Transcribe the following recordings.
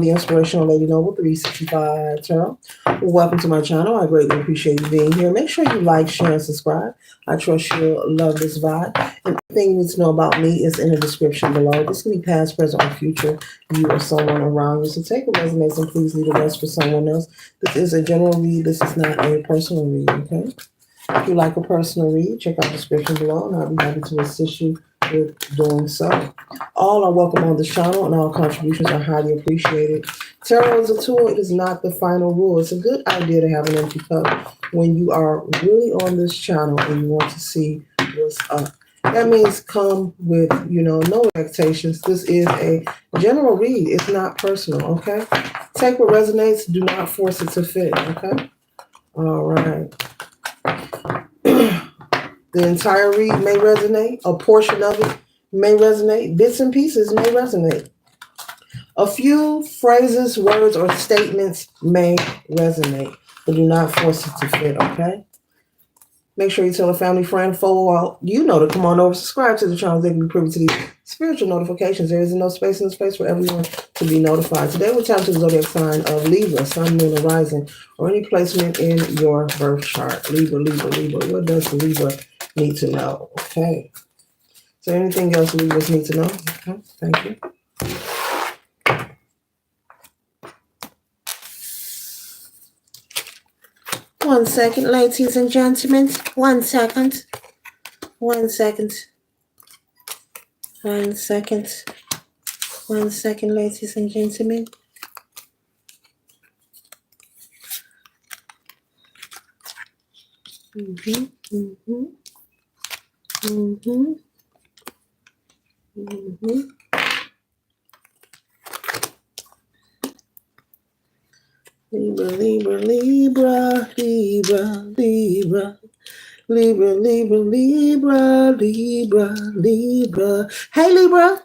the Inspirational Lady Noble 365 Tarot. Welcome to my channel. I greatly appreciate you being here. Make sure you like, share, and subscribe. I trust you'll love this vibe. And everything you need to know about me is in the description below. This can be past, present, or future, you or someone around you. So take what resonates and please leave the rest for someone else. This is a general read. This is not a personal read, okay? If you like a personal read, check out the description below, and I'll be happy to assist you with doing so. All are welcome on this channel, and all contributions are highly appreciated. Tarot is a tool. It is not the final rule. It's a good idea to have an empty cup when you are really on this channel and you want to see what's up. That means come with, no expectations. This is a general read. It's not personal, okay? Take what resonates. Do not force it to fit, okay? All right. The entire read may resonate. A portion of it may resonate. Bits and pieces may resonate. A few phrases, words, or statements may resonate, but do not force it to fit, okay? Make sure you tell a family, friend, follow out. You know to come on over, subscribe to the channel. They can be privy to these spiritual notifications. There is no space in this place for everyone to be notified. Today we're tapping to the zodiac sign of Libra, Sun, Moon, and Rising, or any placement in your birth chart. Libra, Libra, Libra. What does Libra need to know? Okay. Is there anything else Libras need to know? Okay, thank you. One second, ladies and gentlemen. 1 second. 1 second. 1 second. 1 second, ladies and gentlemen. Libra, Libra, Libra, Libra, Libra, Libra, Libra, Libra, Libra, Libra. Hey, Libra.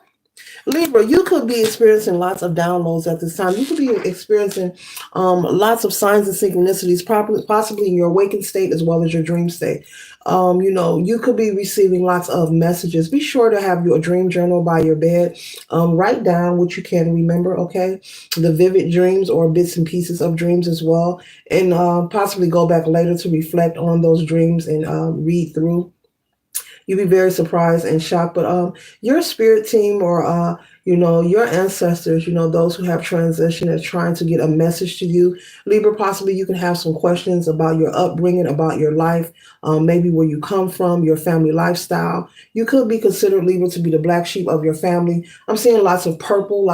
Libra, you could be experiencing lots of downloads at this time. You could be experiencing lots of signs and synchronicities, possibly in your awakened state as well as your dream state. You could be receiving lots of messages. Be sure to have your dream journal by your bed. Write down what you can remember, okay? The vivid dreams or bits and pieces of dreams as well. And possibly go back later to reflect on those dreams and read through. You'd be very surprised and shocked. But your spirit team or, your ancestors, those who have transitioned are trying to get a message to you. Libra, possibly you can have some questions about your upbringing, about your life, maybe where you come from, your family lifestyle. You could be considered, Libra, to be the black sheep of your family. I'm seeing lots of purple,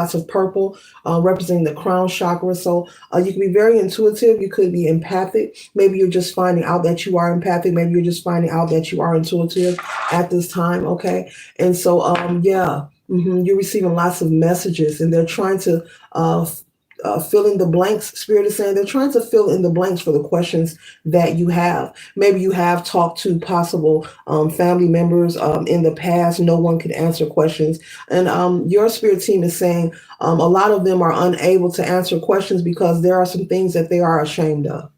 representing the crown chakra. So you can be very intuitive. You could be empathic. Maybe you're just finding out that you are empathic. Maybe you're just finding out that you are intuitive at this time, okay? And so, you're receiving lots of messages, and they're trying to fill in the blanks. Spirit is saying they're trying to fill in the blanks for the questions that you have. Maybe you have talked to possible family members in the past. No one could answer questions. And your spirit team is saying a lot of them are unable to answer questions because there are some things that they are ashamed of.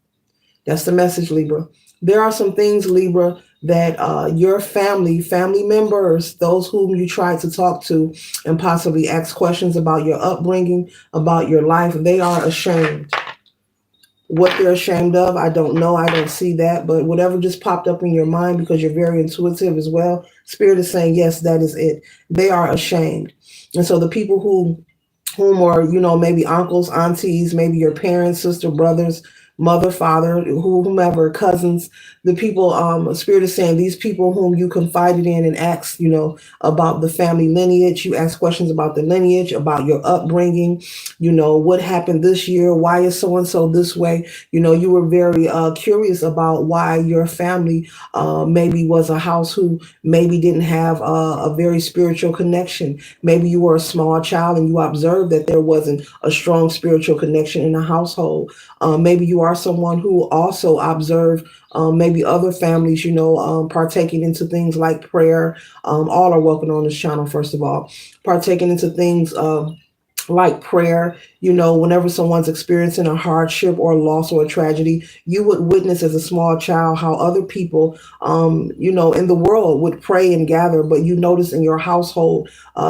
That's the message, Libra. There are some things, Libra, that your family members, those whom you tried to talk to and possibly ask questions about your upbringing, about your life, they are ashamed. What they're ashamed of, I don't know. I don't see that. But whatever just popped up in your mind, because you're very intuitive as well, Spirit is saying, yes, that is it. They are ashamed. And so the people whom are, maybe uncles, aunties, maybe your parents, sister, brothers, mother, father, whomever, cousins, the people, Spirit is saying these people whom you confided in and asked, about the family lineage. You asked questions about the lineage, about your upbringing, what happened this year, why is so-and-so this way? You were very curious about why your family maybe was a house who maybe didn't have a very spiritual connection. Maybe you were a small child and you observed that there wasn't a strong spiritual connection in the household. Maybe you are someone who also observed maybe other families, partaking into things like prayer. All are welcome on this channel, first of all. Partaking into things like prayer. Whenever someone's experiencing a hardship or a loss or a tragedy, you would witness as a small child how other people, in the world would pray and gather, but you notice in your household,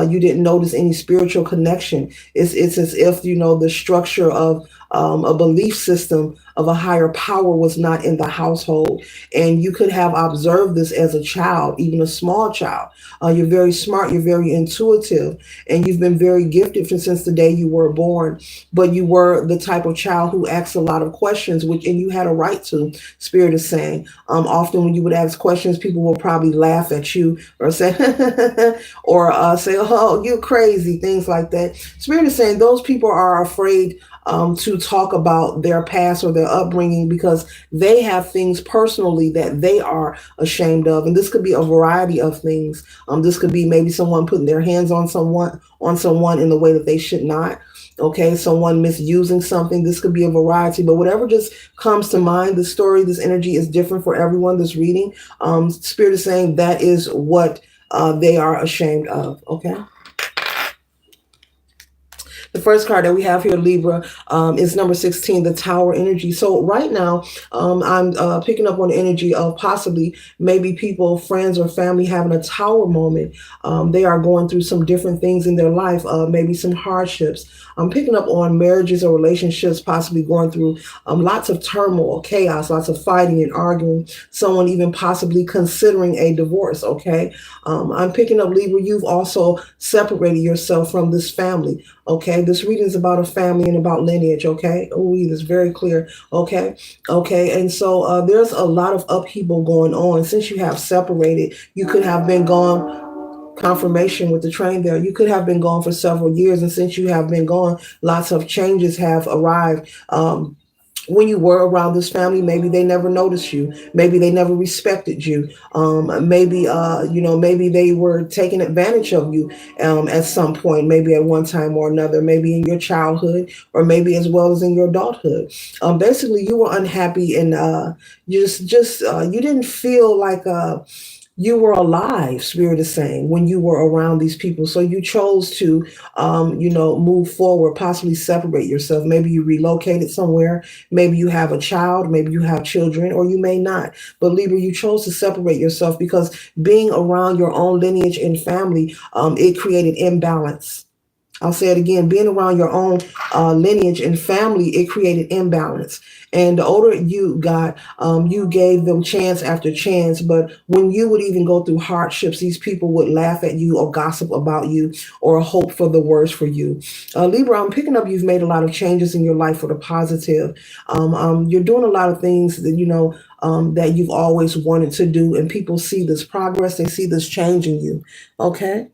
you didn't notice any spiritual connection. It's as if, the structure of a belief system of a higher power was not in the household. And you could have observed this as a child, even a small child. You're very smart, you're very intuitive, and you've been very gifted since the day you were born. But you were the type of child who asked a lot of questions, and you had a right to. Spirit is saying, often when you would ask questions, people will probably laugh at you or say, or say, "Oh, you're crazy," things like that. Spirit is saying those people are afraid to talk about their past or their upbringing because they have things personally that they are ashamed of, and this could be a variety of things. This could be maybe someone putting their hands on someone in the way that they should not. Okay, someone misusing something. This could be a variety, but whatever just comes to mind, the story, this energy is different for everyone. This reading, Spirit is saying that is what they are ashamed of. Okay. The first card that we have here, Libra, is number 16, the Tower energy. So right now, I'm picking up on the energy of possibly maybe people, friends or family having a tower moment. They are going through some different things in their life, maybe some hardships. I'm picking up on marriages or relationships possibly going through lots of turmoil, chaos, lots of fighting and arguing, someone even possibly considering a divorce, okay? I'm picking up, Libra, you've also separated yourself from this family. Okay, this reading is about a family and about lineage. Okay, oh, it's very clear. Okay, okay, and so there's a lot of upheaval going on. Since you have separated, you could have been gone. Confirmation with the train there. You could have been gone for several years, and since you have been gone, lots of changes have arrived. When you were around this family, maybe they never noticed you. Maybe they never respected you. Maybe they were taking advantage of you at some point, maybe at one time or another, maybe in your childhood or maybe as well as in your adulthood. Basically, you were unhappy and you didn't feel like you were alive, Spirit is saying, when you were around these people. So you chose to, move forward, possibly separate yourself. Maybe you relocated somewhere. Maybe you have a child. Maybe you have children, or you may not. But Libra, you chose to separate yourself because being around your own lineage and family, it created imbalance. I'll say it again, being around your own lineage and family, it created imbalance. And the older you got, you gave them chance after chance. But when you would even go through hardships, these people would laugh at you or gossip about you or hope for the worst for you. Libra, I'm picking up you've made a lot of changes in your life for the positive. You're doing a lot of things that, that you've always wanted to do. And people see this progress, they see this change in you. Okay.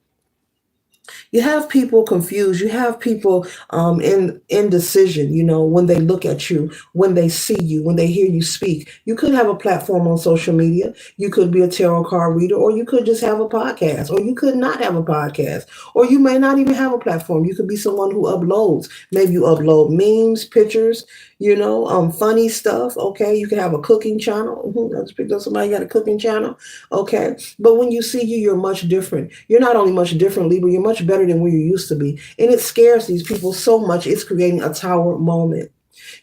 You have people confused. You have people in indecision, when they look at you, when they see you, when they hear you speak. You could have a platform on social media. You could be a tarot card reader, or you could just have a podcast, or you could not have a podcast, or you may not even have a platform. You could be someone who uploads. Maybe you upload memes, pictures, funny stuff. Okay. You could have a cooking channel. I just picked up somebody got a cooking channel. Okay. But when you see you, you're much different. You're not only much different, Libra, you're much better than where you used to be. And it scares these people so much, it's creating a tower moment.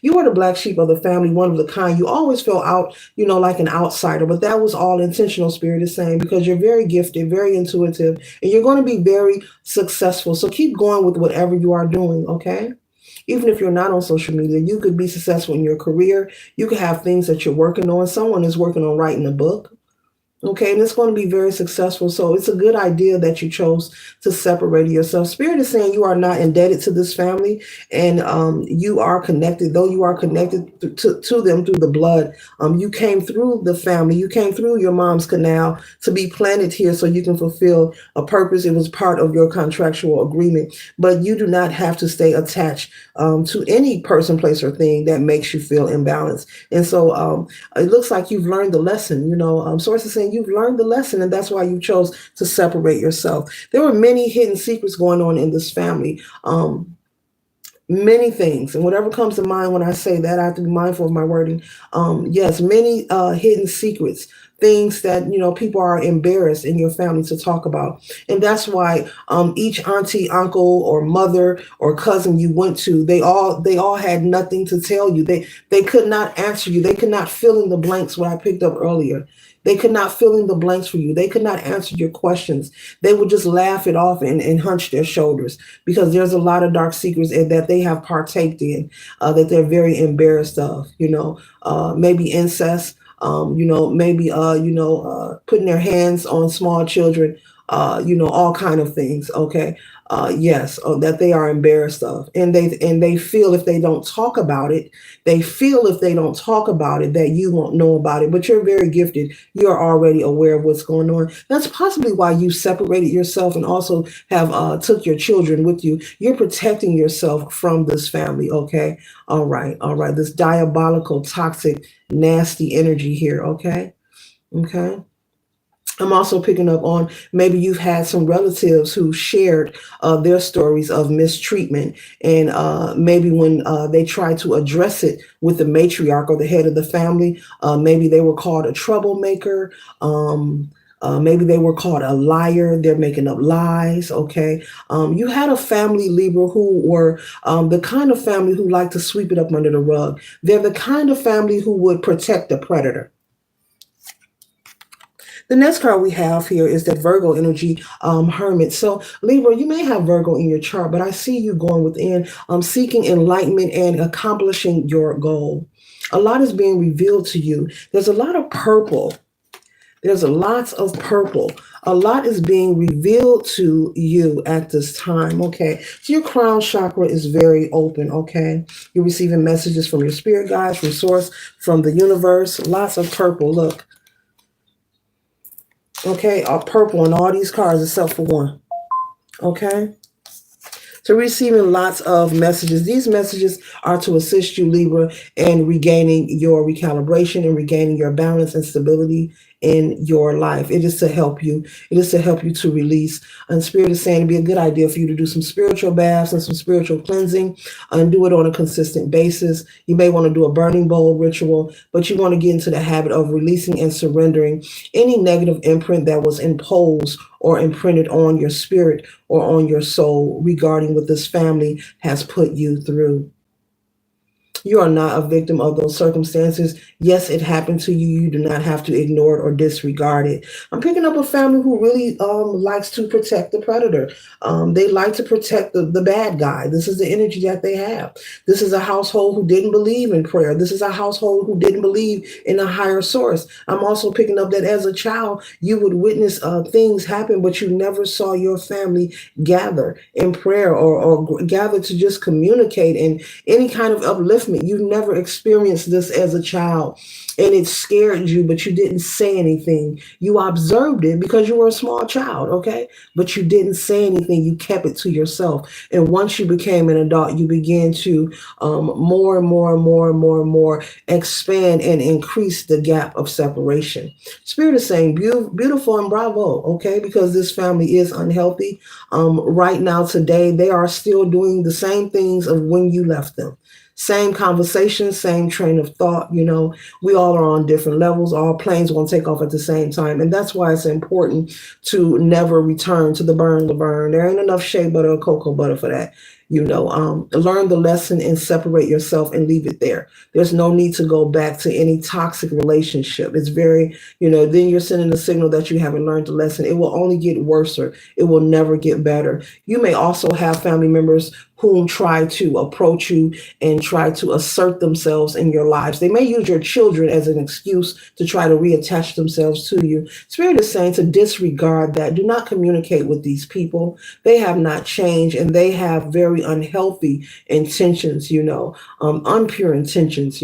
You were the black sheep of the family, one of the kind. You always felt out, like an outsider, but that was all intentional, Spirit is saying, because you're very gifted, very intuitive, and you're going to be very successful. So keep going with whatever you are doing, okay? Even if you're not on social media, you could be successful in your career. You could have things that you're working on. Someone is working on writing a book. Okay, and it's going to be very successful. So it's a good idea that you chose to separate yourself. Spirit is saying you are not indebted to this family, and you are connected, though you are connected to them through the blood. You came through the family. You came through your mom's canal to be planted here so you can fulfill a purpose. It was part of your contractual agreement, but you do not have to stay attached to any person, place, or thing that makes you feel imbalanced. And so it looks like you've learned the lesson. Source is saying you've learned the lesson, and that's why you chose to separate yourself. There were many hidden secrets going on in this family. Many things, and whatever comes to mind when I say that, I have to be mindful of my wording. Yes, many hidden secrets things that people are embarrassed in your family to talk about. And that's why each auntie, uncle, or mother or cousin you went to, they all had nothing to tell you. They could not answer you. They could not fill in the blanks, what I picked up earlier. They could not fill in the blanks for you. They could not answer your questions. They would just laugh it off and hunch their shoulders, because there's a lot of dark secrets that they have partaked in, that they're very embarrassed of. Maybe incest, maybe putting their hands on small children, all kind of things. Okay. Yes, that they are embarrassed of, and they feel if they don't talk about it, that you won't know about it. But you're very gifted. You're already aware of what's going on. That's possibly why you separated yourself and also have took your children with you. You're protecting yourself from this family. Okay. All right. All right. This diabolical, toxic, nasty energy here. Okay. Okay. I'm also picking up on, maybe you've had some relatives who shared their stories of mistreatment, and maybe when they tried to address it with the matriarch or the head of the family, maybe they were called a troublemaker. Maybe they were called a liar. They're making up lies. Okay. You had a family, Libra, who were the kind of family who like to sweep it up under the rug. They're the kind of family who would protect the predator. The next card we have here is that Virgo energy, Hermit. So Libra, you may have Virgo in your chart, but I see you going within, seeking enlightenment and accomplishing your goal. A lot is being revealed to you. There's a lot of purple. There's a lots of purple. A lot is being revealed to you at this time. Okay. So your crown chakra is very open. Okay. You're receiving messages from your spirit guides, from source, from the universe. Lots of purple. Look. Okay, purple on all these cards except for one. Okay. So receiving lots of messages. These messages are to assist you, Libra, in regaining your recalibration and regaining your balance and stability in your life. It is to help you. It is to help you to release. And Spirit is saying it'd be a good idea for you to do some spiritual baths and some spiritual cleansing, and do it on a consistent basis. You may want to do a burning bowl ritual, but you want to get into the habit of releasing and surrendering any negative imprint that was imposed or imprinted on your spirit or on your soul regarding what this family has put you through. You are not a victim of those circumstances. Yes, it happened to you. You do not have to ignore it or disregard it. I'm picking up a family who really likes to protect the predator. They like to protect the bad guy. This is the energy that they have. This is a household who didn't believe in prayer. This is a household who didn't believe in a higher source. I'm also picking up that as a child, you would witness things happen, but you never saw your family gather in prayer, or gather to just communicate and any kind of upliftment. You never experienced this as a child, and it scared you, but you didn't say anything. You observed it because you were a small child, okay? But you didn't say anything. You kept it to yourself. And once you became an adult, you began to more and more and more and more and more expand and increase the gap of separation. Spirit is saying beautiful and bravo, okay? Because this family is unhealthy. Right now, today, they are still doing the same things of when you left them. Same conversation, same train of thought. We all are on different levels. All planes won't take off at the same time. And that's why it's important to never return to the burn. There ain't enough shea butter or cocoa butter for that. Learn the lesson and separate yourself and leave it there. There's no need to go back to any toxic relationship. It's very, then you're sending a signal that you haven't learned the lesson. It will only get worse. It will never get better. You may also have family members whom try to approach you and try to assert themselves in your lives. They may use your children as an excuse to try to reattach themselves to you. Spirit is saying to disregard that. Do not communicate with these people. They have not changed, and they have very unhealthy intentions, unpure intentions,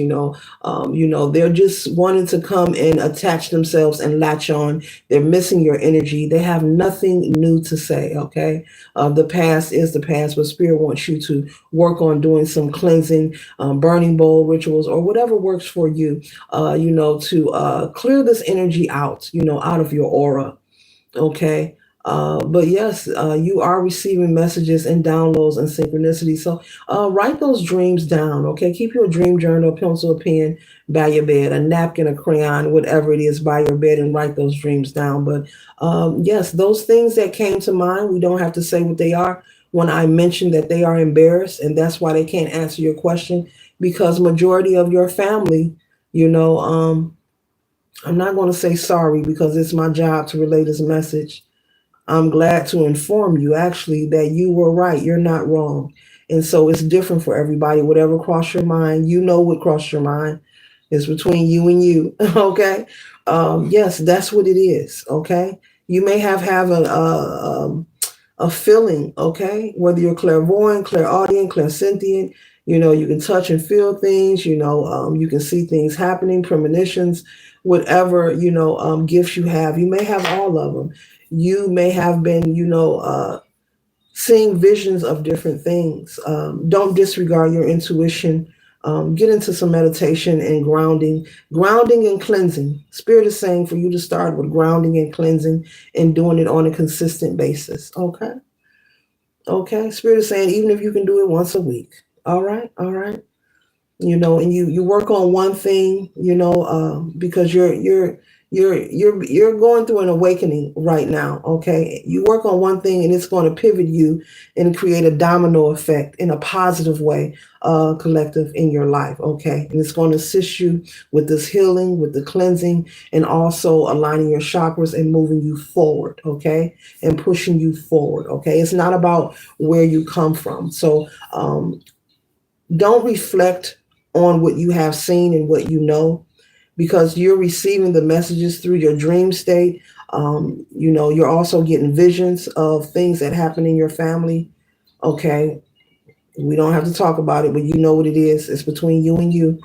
they're just wanting to come and attach themselves and latch on. They're missing your energy. They have nothing new to say, okay? The past is the past, but Spirit wants you to work on doing some cleansing, burning bowl rituals, or whatever works for you, to clear this energy out, out of your aura. Okay. But yes, you are receiving messages and downloads and synchronicity. So write those dreams down, okay? Keep your dream journal, pencil, a pen by your bed, a napkin, a crayon, whatever it is by your bed, and write those dreams down. But yes, those things that came to mind, we don't have to say what they are. When I mentioned that they are embarrassed, and that's why they can't answer your question, because majority of your family, you know, I'm not going to say sorry because it's my job to relay this message. I'm glad to inform you actually that you were right. You're not wrong. And so it's different for everybody. Whatever crossed your mind, you know what crossed your mind. It's between you and you. Okay. Yes, that's what it is. Okay. You may have a feeling, okay, whether you're clairvoyant, clairaudient, clairsentient, you can touch and feel things, you can see things happening, premonitions, whatever, gifts you have. You may have all of them. You may have been, seeing visions of different things. Don't disregard your intuition. Get into some meditation and grounding and cleansing. Spirit is saying for you to start with grounding and cleansing and doing it on a consistent basis. Okay. Okay. Spirit is saying even if you can do it once a week. All right. All right. And you work on one thing, because you're going through an awakening right now. Okay, you work on one thing and it's going to pivot you and create a domino effect in a positive way, collective in your life. Okay, and it's going to assist you with this healing, with the cleansing, and also aligning your chakras and moving you forward. Okay, and pushing you forward. Okay, it's not about where you come from. So don't reflect on what you have seen and what you know, because you're receiving the messages through your dream state. You're also getting visions of things that happen in your family. Okay, we don't have to talk about it, but you know what it is. It's between you and you.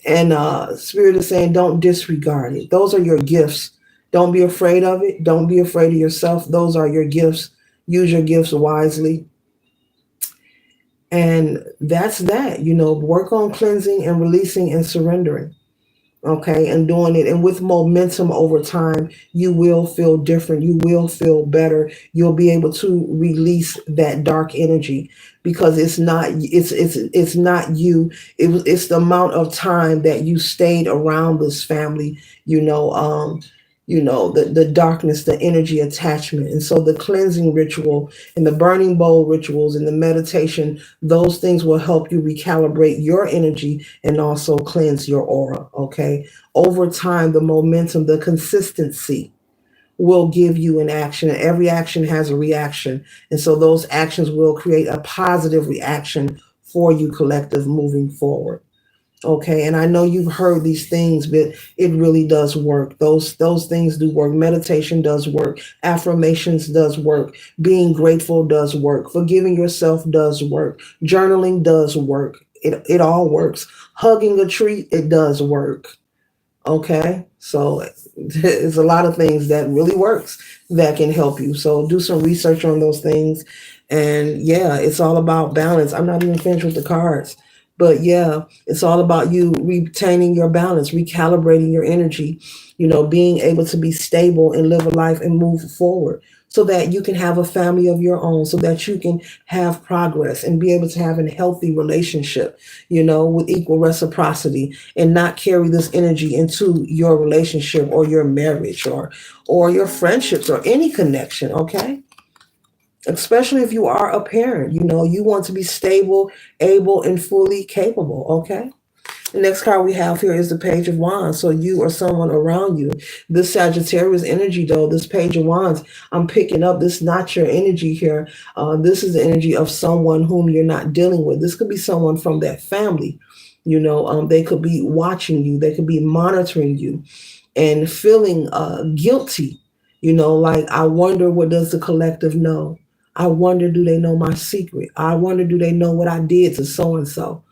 And Spirit is saying, don't disregard it. Those are your gifts. Don't be afraid of it. Don't be afraid of yourself. Those are your gifts. Use your gifts wisely. And that's that. Work on cleansing and releasing and surrendering. Okay, and doing it, and with momentum over time, you will feel different. You will feel better. You'll be able to release that dark energy, because it's not you. It's the amount of time that you stayed around this family. The darkness, the energy attachment. And so the cleansing ritual and the burning bowl rituals and the meditation, those things will help you recalibrate your energy and also cleanse your aura. Okay, over time, the momentum, the consistency will give you an action, and every action has a reaction. And so those actions will create a positive reaction for you, collective, moving forward. Okay, and I know you've heard these things, but it really does work. Those things do work. Meditation does work. Affirmations does work. Being grateful does work. Forgiving yourself does work. Journaling does work. It all works. Hugging a tree, it does work. Okay, so there's a lot of things that really works that can help you. So do some research on those things. And yeah, it's all about balance. I'm not even finished with the cards. But yeah, it's all about you retaining your balance, recalibrating your energy, being able to be stable and live a life and move forward, so that you can have a family of your own, so that you can have progress and be able to have a healthy relationship, with equal reciprocity, and not carry this energy into your relationship or your marriage or your friendships or any connection. Okay, especially if you are a parent, you want to be stable, able, and fully capable. Okay, the next card we have here is the Page of Wands. So you or someone around you. This Sagittarius energy, though, this Page of Wands, I'm picking up. This is not your energy here. This is the energy of someone whom you're not dealing with. This could be someone from that family. They could be watching you. They could be monitoring you and feeling guilty. Like, I wonder, what does the collective know? I wonder, do they know my secret? I wonder, do they know what I did to so and so?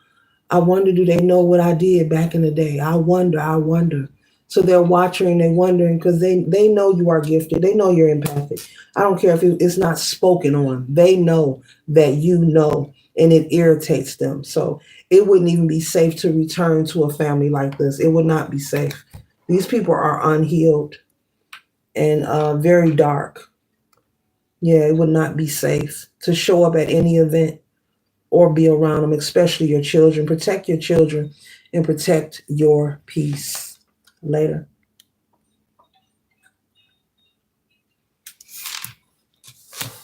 I wonder, do they know what I did back in the day? I wonder, I wonder. So they're watching, they're wondering, because they know you are gifted. They know you're empathic. I don't care if it's not spoken on. They know that you know, and it irritates them. So it wouldn't even be safe to return to a family like this. It would not be safe. These people are unhealed and very dark. Yeah, it would not be safe to show up at any event or be around them, especially your children. Protect your children and protect your peace. Later.